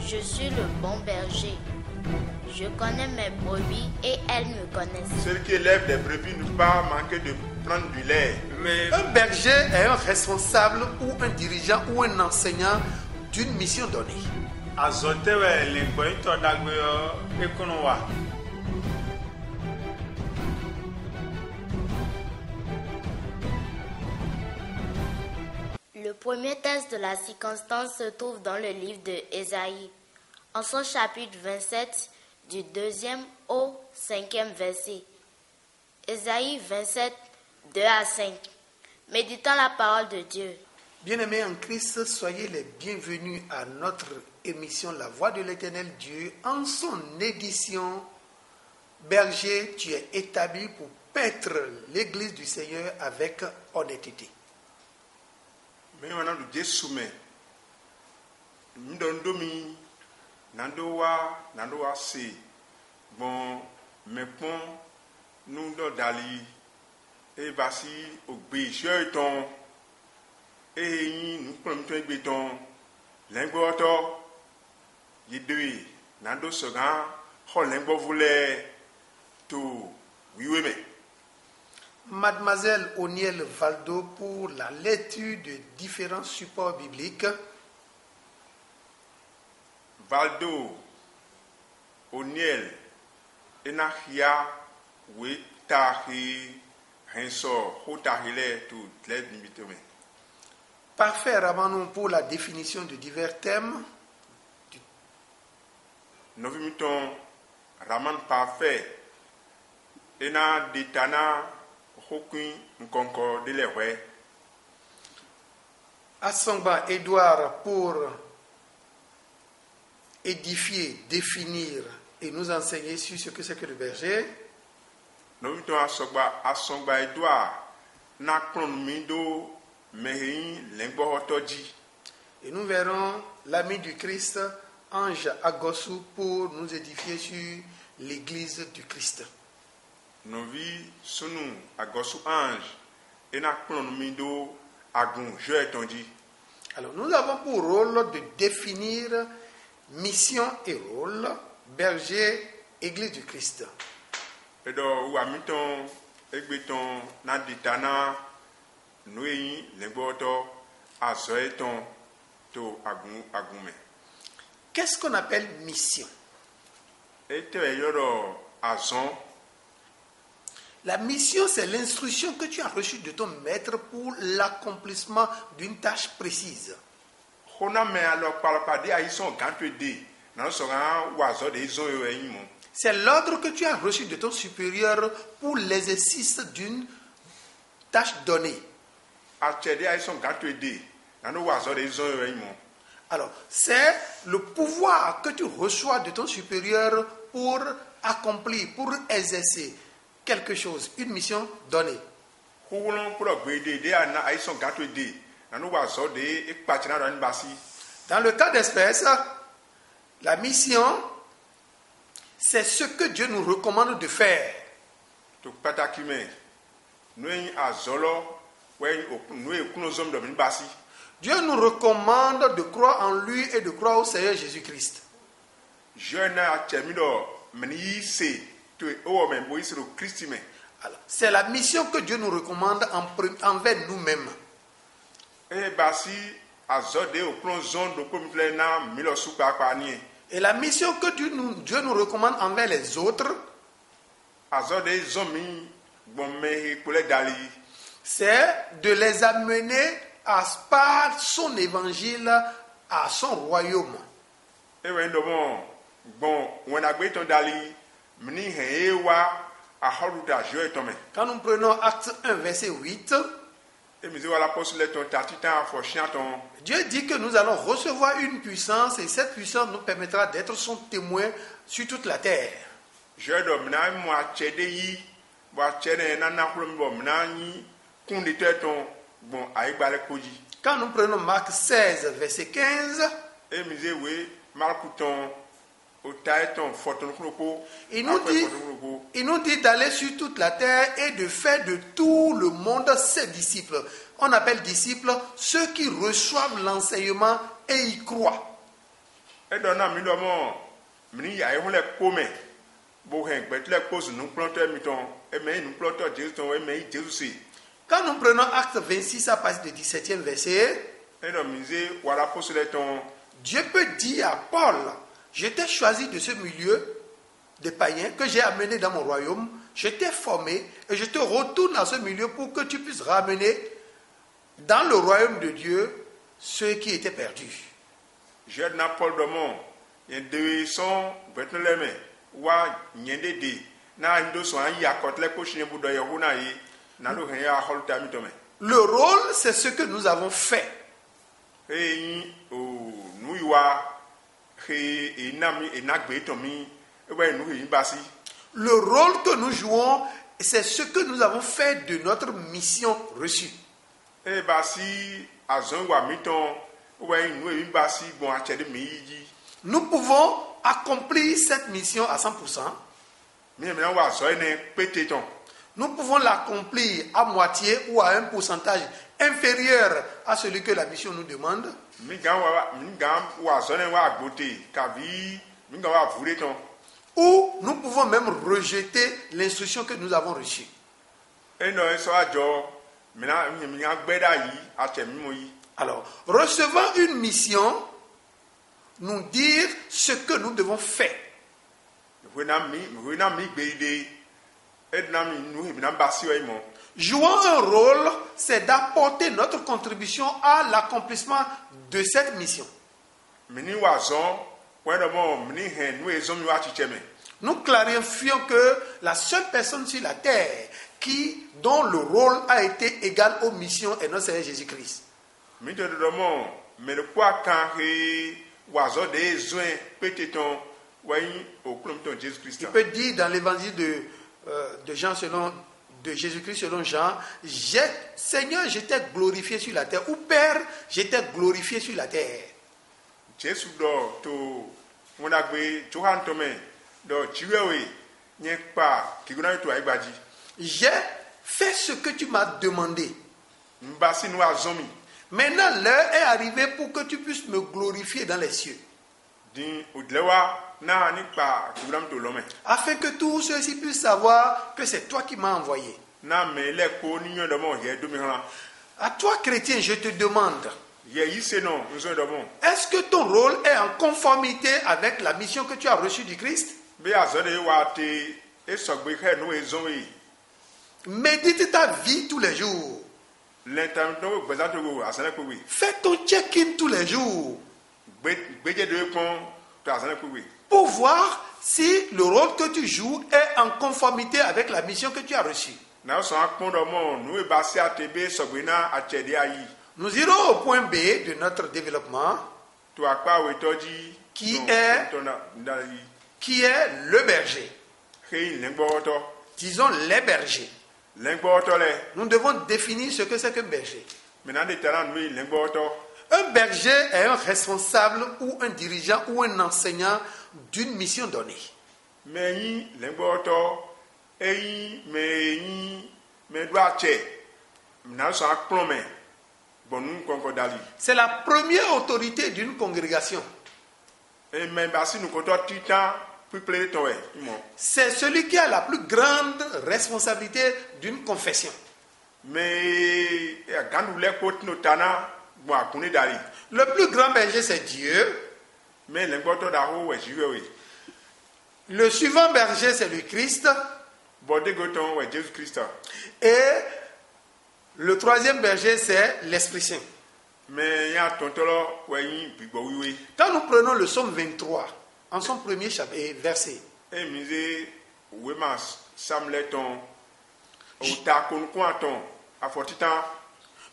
Je suis le bon berger. Je connais mes brebis et elles me connaissent. Celui qui élève des brebis ne peut pas manquer de prendre du lait. Mais un berger est un responsable ou un dirigeant ou un enseignant d'une mission donnée. Le premier texte de la circonstance se trouve dans le livre de Ésaïe, en son chapitre 27, du 2e au 5e verset. Ésaïe 27, 2 à 5. Méditant la parole de Dieu. Bien-aimés en Christ, soyez les bienvenus à notre émission La Voix de l'Éternel Dieu. En son édition, berger, tu es établi pour paître l'église du Seigneur avec honnêteté. Mais on a du soumet. M'dondomi, nandoa se. Bon, mais pon, nous dali. Et basi au bécheton. Et nous prenons un béton. Lingoto. Yidui. Nando sogan. Hol lingo voulait. Tout. Oui, mais. Mademoiselle Oniel Valdo pour la lecture de différents supports bibliques. Valdo, Oniel, Enachia, Wetahi, Henso, Hotahile, tout les limitées. Parfait Ramanou pour la définition de divers thèmes. Nous limitons Raman parfait. Ena Ditana. Assangba Edouard pour édifier, définir et nous enseigner sur ce que c'est que le berger. Nous Assangba Edouard Nakronmido Mehin Lengbohotoji. Et nous verrons l'ami du Christ, Ange Agosu, pour nous édifier sur l'église du Christ. Nous vivons sous nous, à Gossou Ange, et nous avons Agon, je étendu. Alors, nous avons pour rôle de définir mission et rôle, berger, église du Christ. Et donc, où amiton, egbeton, naditana, noui, lengoto, azoeton, to agoume. Qu'est-ce qu'on appelle mission? Et tu es yoro azon. La mission, c'est l'instruction que tu as reçue de ton maître pour l'accomplissement d'une tâche précise. C'est l'ordre que tu as reçu de ton supérieur pour l'exercice d'une tâche donnée. Alors, c'est le pouvoir que tu reçois de ton supérieur pour accomplir, pour exercer quelque chose, une mission donnée. Dans le cas d'espèce, la mission, c'est ce que Dieu nous recommande de faire. Dieu nous recommande de croire en lui et de croire au Seigneur Jésus-Christ. Alors, c'est la mission que Dieu nous recommande envers nous-mêmes. Et la mission que Dieu nous recommande envers les autres, c'est de les amener par son évangile à son royaume. Quand nous prenons Acte 1, verset 8, Dieu dit que nous allons recevoir une puissance et cette puissance nous permettra d'être son témoin sur toute la terre. Quand nous prenons Marc 16, verset 15, il nous dit d'aller sur toute la terre et de faire de tout le monde ses disciples. On appelle disciples ceux qui reçoivent l'enseignement et y croient. et donne à mi-domo, mini a eu les pommes. Bohen, but les poses nous plantons miton, et mais nous plantons Jésus, et mais Jésus. Quand nous prenons Acte 26 à partir du 17e verset, Et donc, voilà pour ce ton. Dieu peut dire à Paul, je t'ai choisi de ce milieu de païens que j'ai amené dans mon royaume, je t'ai formé et je te retourne à ce milieu pour que tu puisses ramener dans le royaume de Dieu ceux qui étaient perdus. Je n'ai pas de monde. Il y a deux sons, maintenant les mains. Wa nyende de na ndo so an ya kotle ko shine bu do ye hu na yi na lo hen ya hol ta mi to me. Le rôle, c'est ce que nous avons fait. E o nu yiwa he e na mi e na gbe to mi e ba nu yi basi. Le rôle que nous jouons, c'est ce que nous avons fait de notre mission reçue. E basi azon wa mi ton o ba nu yi basi bon a chede mi yi. Nous pouvons accomplir cette mission à 100%. Nous pouvons l'accomplir à moitié ou à un pourcentage inférieur à celui que la mission nous demande. Ou nous pouvons même rejeter l'instruction que nous avons reçue. Alors, recevant une mission, nous dire ce que nous devons faire. Jouant un rôle, c'est d'apporter notre contribution à l'accomplissement de cette mission. Nous clarifions que la seule personne sur la terre dont le rôle a été égal aux missions est notre Seigneur Jésus-Christ. Tu peux dire dans l'évangile de Jean de Jésus-Christ selon Jean, Seigneur, je t'ai glorifié sur la terre, ou Père, je t'ai glorifié sur la terre. J'ai fait ce que tu m'as demandé. Maintenant, l'heure est arrivée pour que tu puisses me glorifier dans les cieux. Afin que tous ceux-ci puissent savoir que c'est toi qui m'as envoyé. À toi, chrétien, je te demande, est-ce que ton rôle est en conformité avec la mission que tu as reçue du Christ? Médite ta vie tous les jours. Fais ton check-in tous les jours pour voir si le rôle que tu joues est en conformité avec la mission que tu as reçue. Nous irons au point B de notre développement qui est le berger. Disons les bergers. Nous devons définir ce que c'est qu'un berger. Un berger est un responsable ou un dirigeant ou un enseignant d'une mission donnée. C'est la première autorité d'une congrégation. C'est celui qui a la plus grande responsabilité d'une confession. Le plus grand berger, c'est Dieu. Le suivant berger, c'est le Christ. Et le troisième berger, c'est l'Esprit Saint. Quand nous prenons le psaume 23, en son premier verset,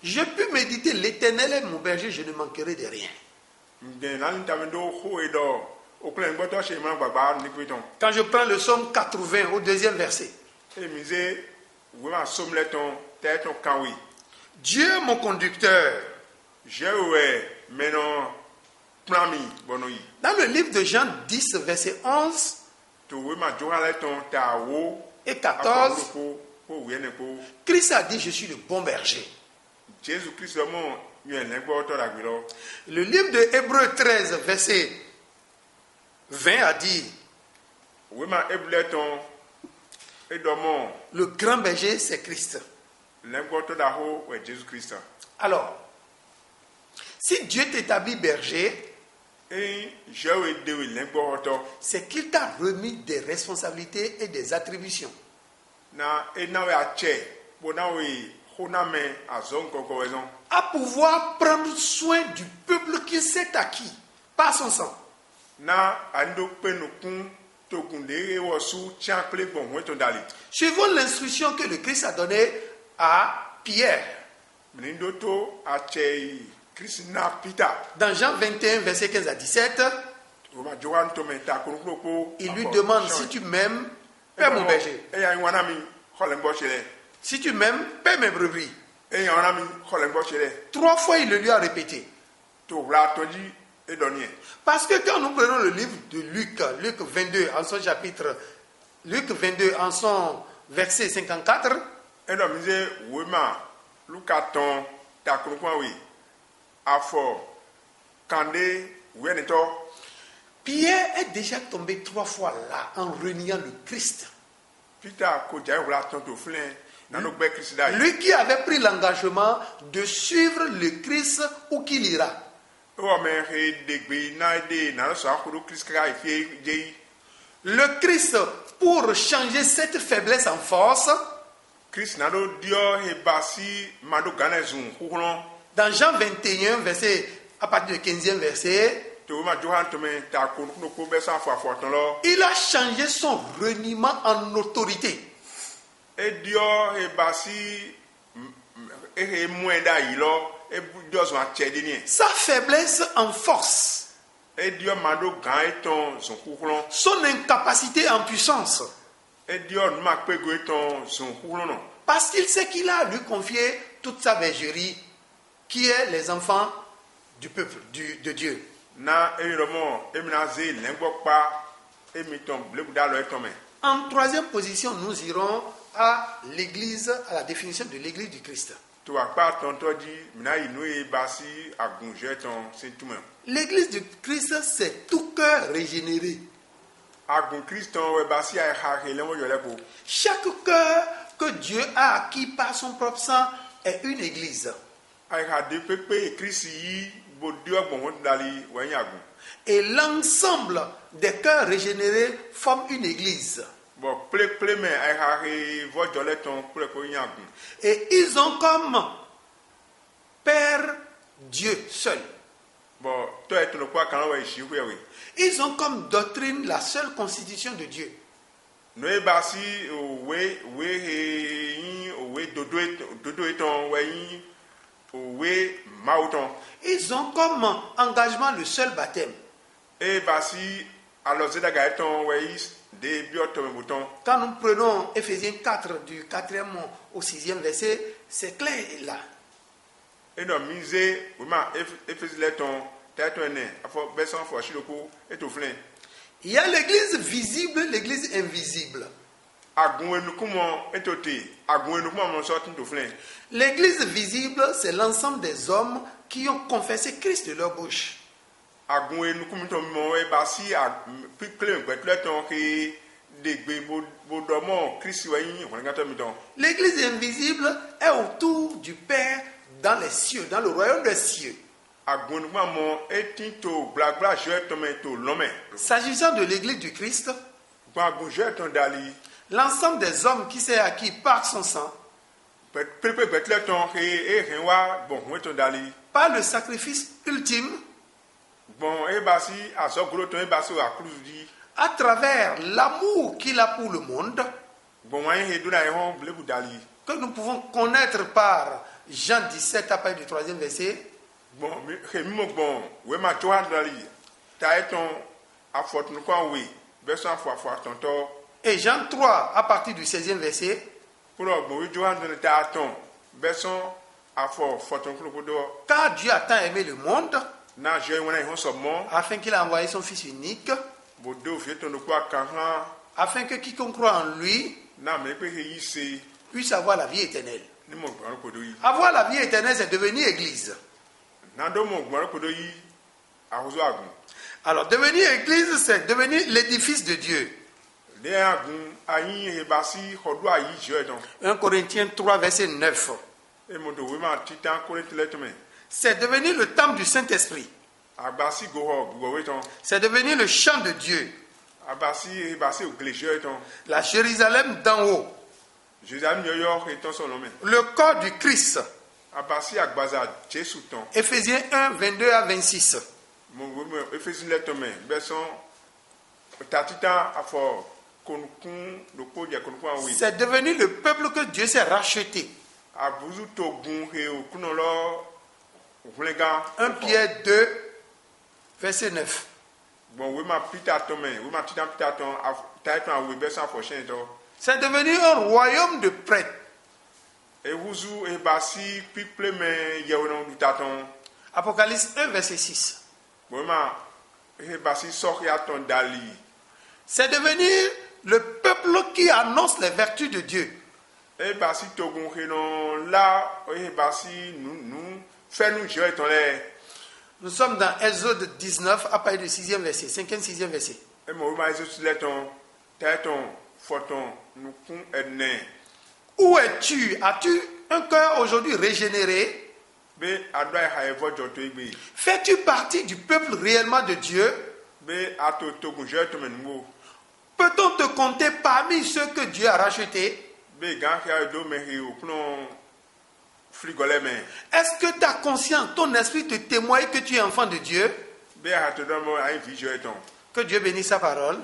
je peux méditer l'Éternel est mon berger, je ne manquerai de rien. Quand je prends le psaume 80 au deuxième verset, Dieu est mon conducteur. Dans le livre de Jean 10, verset 11 et 14, Christ a dit, je suis le bon berger. Le livre de Hébreux 13, verset vint à dire, wema ebleton edomon le grand berger, c'est Christ. l'engboto daho ouais Jésus Christ. Alors, si Dieu t'établit berger, Et jewe dewe l'engboto c'est qu'il t'a remis des responsabilités et des attributions. na enawe ache bonawe honame azon kokowezon À pouvoir prendre soin du peuple qu'il s'est acquis par son sang. na ando penukun tokunde wosu chankle bon weto dali. Suivant l'instruction que le Christ a donnée à Pierre. Mnindoto ache Christina Peter. Dans Jean 21, verset 15 à 17, il lui demande, si tu m'aimes, paie mon berger. Si tu m'aimes, paie mes brebis. 3 fois, il le lui a répété. Parce que quand nous prenons le livre de Luc 22, en son chapitre, Luc 22, en son verset 54, Pierre est déjà tombé 3 fois là en reniant le Christ. Lui qui avait pris l'engagement de suivre le Christ où qu'il ira. Le Christ, pour changer cette faiblesse en force, dans Jean 21, verset, à partir du 15e verset, il a changé son reniement en autorité. Sa faiblesse en force. Son incapacité en puissance. Parce qu'il sait qu'il a à lui confier toute sa bergerie, qui est les enfants du peuple, de Dieu. En troisième position, nous irons à l'église, à la définition de l'église du Christ. L'église du Christ, c'est tout cœur régénéré. Chaque cœur que Dieu a acquis par son propre sang est une église. Et l'ensemble des cœurs régénérés forment une église. Et ils ont comme Père Dieu seul. Ils ont comme doctrine la seule constitution de Dieu. Ils ont comme engagement le seul baptême. Quand nous prenons Éphésiens 4 du 4e au 6e verset, c'est clair là. Il y a l'église visible, l'église invisible. L'église visible, c'est l'ensemble des hommes qui ont confessé Christ de leur bouche. L'église invisible est autour du Père dans les cieux, dans le royaume des cieux. S'agissant de l'église du Christ, l'ensemble des hommes qui s'est acquis par son sang, par le sacrifice ultime, à travers l'amour qu'il a pour le monde, que nous pouvons connaître par Jean 17 à partir du 3e verset, et Jean 3 à partir du 16e verset, car Dieu a tant aimé le monde afin qu'il a envoyé son Fils unique, afin que quiconque croit en lui puisse avoir la vie éternelle. Avoir la vie éternelle, c'est devenir église. Alors, devenir église, c'est devenir l'édifice de Dieu. Le agun ayin e basi xodo ayi jo eton. 1 Corinthiens 3, verset 9. E moto we ma titan Corinthiens letme. C'est devenir le temple du Saint-Esprit. Abasi go ho go weton. C'est devenir le champ de Dieu. Abasi e basi o gle jo eton. La Jérusalem d'en haut. Jérusalem yo yo eton so lome. Le corps du Christ. Abasi agbaza Jésus ton. Éphésiens 1, 22 à 26. Mon Éphésiens letme beson tatita afo konukun do ko je konukun awi. C'est devenu le peuple que Dieu s'est racheté. Abuzu to gun he o kuno lo 1 Pierre 2, verset 9. Bon, oui, ma pita tome, oui, ma tita pita ton, taïton a oui, besan prochain to. C'est devenu un royaume de prêtres. Et vous et basi piple me yewonon du taton. Apocalypse 1, verset 6. Oui, ma et basi soria ton dali. C'est devenu le peuple qui annonce les vertus de Dieu. Et basi togun non là, et basi nous fait nous jouer ton l'air. Nous sommes dans Exode 19, à partir du 6e verset, 5e, 6e verset. Et moi, ma Jésus letton, taïton, photon, nous kun edne. Où es-tu? As-tu un cœur aujourd'hui régénéré? Fais-tu partie du peuple réellement de Dieu? Peut-on te compter parmi ceux que Dieu a rachetés? Est-ce que ta conscience, ton esprit te témoigne que tu es enfant de Dieu? Que Dieu bénisse sa parole.